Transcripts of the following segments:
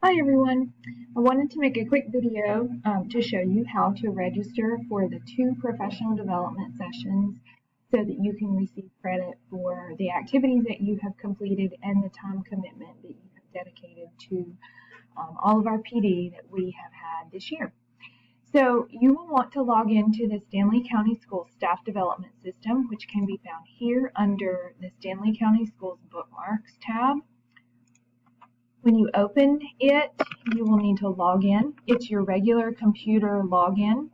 Hi everyone! I wanted to make a quick video to show you how to register for the 2 professional development sessions so that you can receive credit for the activities that you have completed and the time commitment that you have dedicated to all of our PD that we have had this year. So you will want to log into the Stanley County Schools Staff Development System, which can be found here under the Stanley County Schools Bookmarks tab. When you open it, you will need to log in. It's your regular computer login.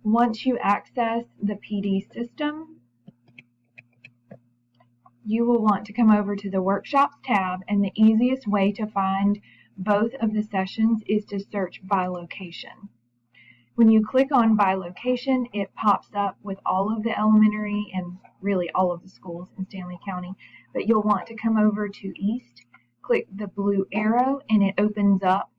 Once you access the PD system, you will want to come over to the Workshops tab, and the easiest way to find both of the sessions is to search by location. When you click on by location, it pops up with all of the elementary and really all of the schools in Stanley County, but you'll want to come over to East, click the blue arrow, and it opens up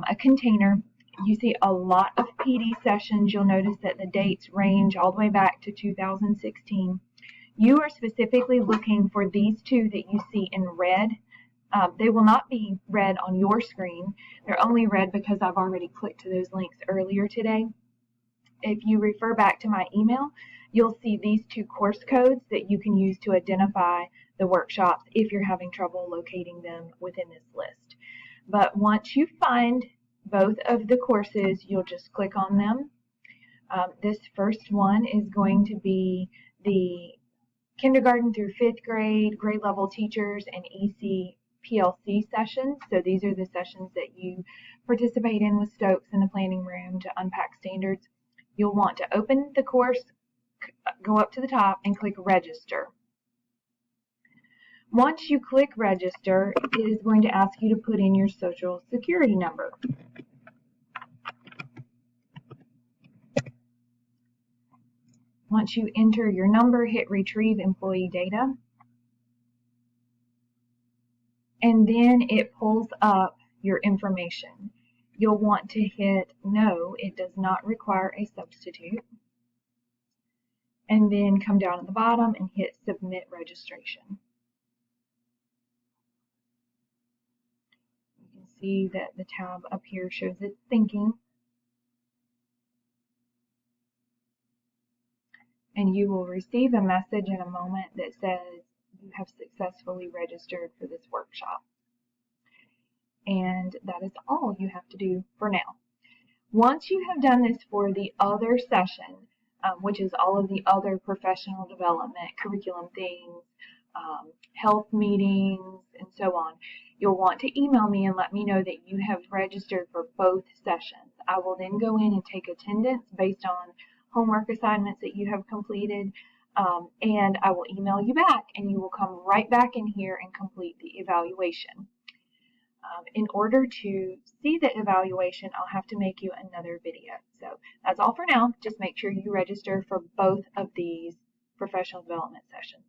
a container. You see a lot of PD sessions. You'll notice that the dates range all the way back to 2016. You are specifically looking for these 2 that you see in red. They will not be red on your screen. They're only red because I've already clicked to those links earlier today. If you refer back to my email, you'll see these 2 course codes that you can use to identify the workshops if you're having trouble locating them within this list. But once you find both of the courses, you'll just click on them. This first one is going to be the kindergarten through 5th grade, grade level teachers, and ECPLC sessions. So these are the sessions that you participate in with Stokes in the planning room to unpack standards. You'll want to open the course, go up to the top, and click register. Once you click register, it is going to ask you to put in your social security number. Once you enter your number, hit retrieve employee data. And then it pulls up your information. You'll want to hit no, it does not require a substitute. And then come down at the bottom and hit submit registration. You can see that the tab up here shows it's thinking. And you will receive a message in a moment that says you have successfully registered for this workshop. And that is all you have to do for now. Once you have done this for the other session, which is all of the other professional development, curriculum things, health meetings, and so on, you'll want to email me and let me know that you have registered for both sessions. I will then go in and take attendance based on homework assignments that you have completed, and I will email you back, and you will come right back in here and complete the evaluation. In order to see the evaluation, I'll have to make you another video. So that's all for now. Just make sure you register for both of these professional development sessions.